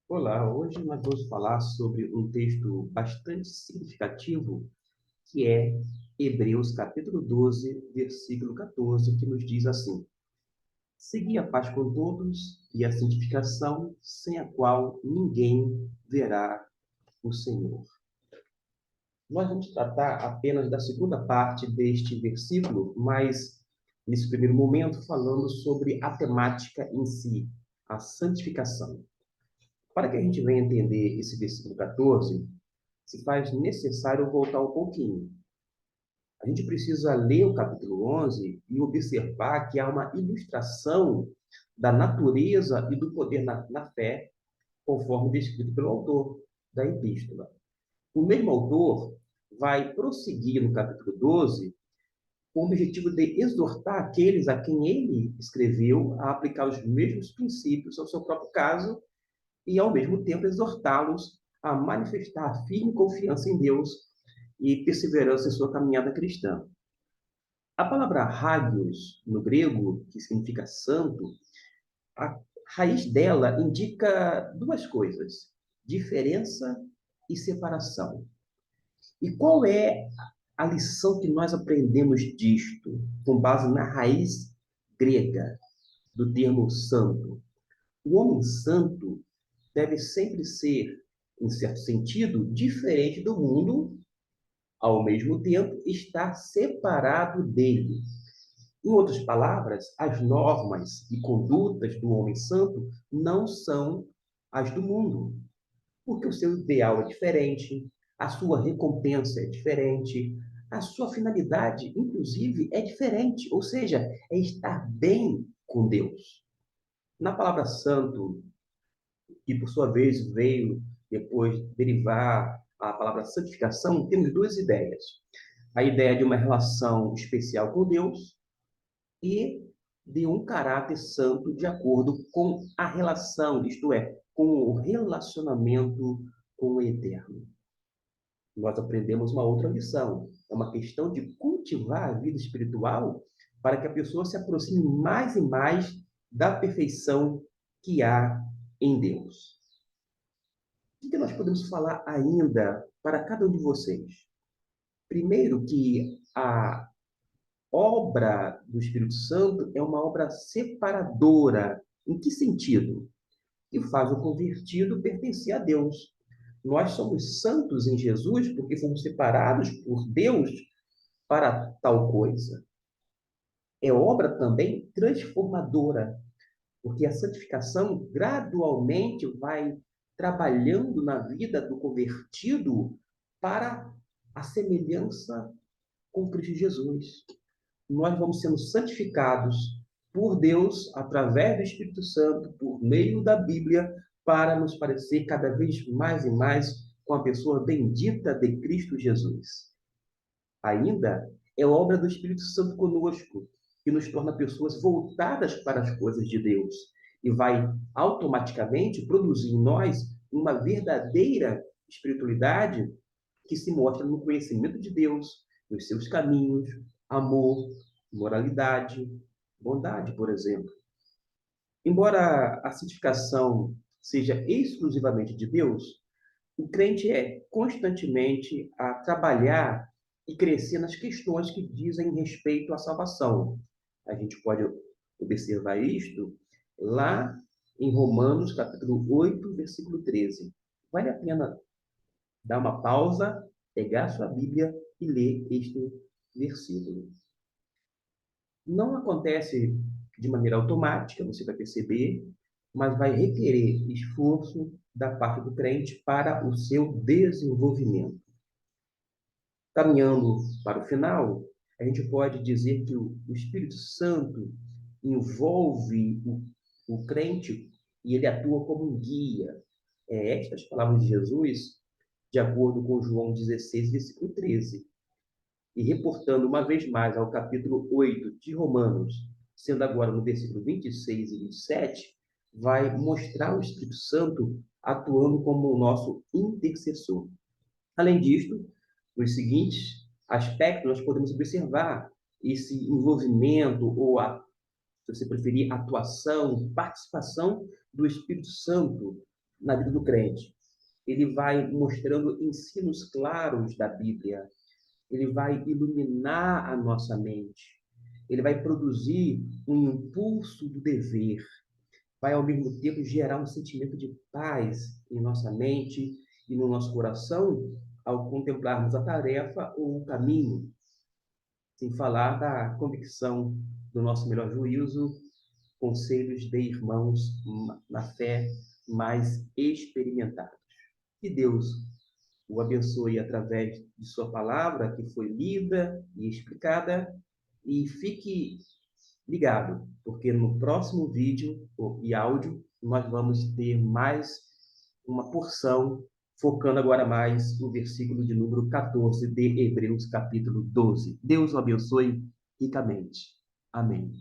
Olá, hoje nós vamos falar sobre um texto bastante significativo, que é Hebreus capítulo 12, versículo 14, que nos diz assim: Segui a paz com todos e a santificação, sem a qual ninguém verá o Senhor. Nós vamos tratar apenas da segunda parte deste versículo, mas nesse primeiro momento falando sobre a temática em si, a santificação. Para que a gente venha entender esse versículo 14, se faz necessário voltar um pouquinho. A gente precisa ler o capítulo 11 e observar que há uma ilustração da natureza e do poder na fé, conforme descrito pelo autor da epístola. O mesmo autor vai prosseguir no capítulo 12 com o objetivo de exortar aqueles a quem ele escreveu a aplicar os mesmos princípios ao seu próprio caso e, ao mesmo tempo, exortá-los a manifestar firme confiança em Deus e perseverança em sua caminhada cristã. A palavra hagios, no grego, que significa santo, a raiz dela indica duas coisas: diferença e separação. E qual é a lição que nós aprendemos disto, com base na raiz grega do termo santo? O homem santo deve sempre ser, em certo sentido, diferente do mundo, ao mesmo tempo estar separado dele. Em outras palavras, as normas e condutas do homem santo não são as do mundo, porque o seu ideal é diferente, a sua recompensa é diferente, a sua finalidade, inclusive, é diferente, ou seja, é estar bem com Deus. Na palavra santo, que por sua vez veio depois derivar a palavra santificação, temos duas ideias. A ideia de uma relação especial com Deus e de um caráter santo de acordo com a relação, isto é, com o relacionamento com o eterno. Nós aprendemos uma outra lição. É uma questão de cultivar a vida espiritual para que a pessoa se aproxime mais e mais da perfeição que há em Deus. O que nós podemos falar ainda para cada um de vocês? Primeiro, que a obra do Espírito Santo é uma obra separadora. Em que sentido? Que faz o convertido pertencer a Deus. Nós somos santos em Jesus porque fomos separados por Deus para tal coisa. É obra também transformadora, porque a santificação gradualmente vai trabalhando na vida do convertido para a semelhança com Cristo Jesus. Nós vamos sendo santificados por Deus através do Espírito Santo, por meio da Bíblia, para nos parecer cada vez mais e mais com a pessoa bendita de Cristo Jesus. Ainda é obra do Espírito Santo conosco, que nos torna pessoas voltadas para as coisas de Deus e vai automaticamente produzir em nós uma verdadeira espiritualidade que se mostra no conhecimento de Deus, nos seus caminhos, amor, moralidade, bondade, por exemplo. Embora a santificação seja exclusivamente de Deus, o crente é constantemente a trabalhar e crescer nas questões que dizem respeito à salvação. A gente pode observar isto lá em Romanos, capítulo 8, versículo 13. Vale a pena dar uma pausa, pegar sua Bíblia e ler este versículo. Não acontece de maneira automática, você vai perceber, mas vai requerer esforço da parte do crente para o seu desenvolvimento. Caminhando para o final, a gente pode dizer que o Espírito Santo envolve o crente e ele atua como um guia. Estas palavras de Jesus, de acordo com João 16, versículo 13. E reportando uma vez mais ao capítulo 8 de Romanos, sendo agora no versículo 26 e 27, vai mostrar o Espírito Santo atuando como o nosso intercessor. Além disto, nos seguintes aspectos, nós podemos observar esse envolvimento, ou, se você preferir, atuação, participação do Espírito Santo na vida do crente. Ele vai mostrando ensinos claros da Bíblia. Ele vai iluminar a nossa mente. Ele vai produzir um impulso do dever. Vai, ao mesmo tempo, gerar um sentimento de paz em nossa mente e no nosso coração ao contemplarmos a tarefa ou o caminho, sem falar da convicção do nosso melhor juízo, conselhos de irmãos na fé mais experimentados. Que Deus o abençoe através de sua palavra, que foi lida e explicada, e fique ligado, porque no próximo vídeo e áudio nós vamos ter mais uma porção, focando agora mais no versículo de número 14 de Hebreus, capítulo 12. Deus o abençoe ricamente. Amém.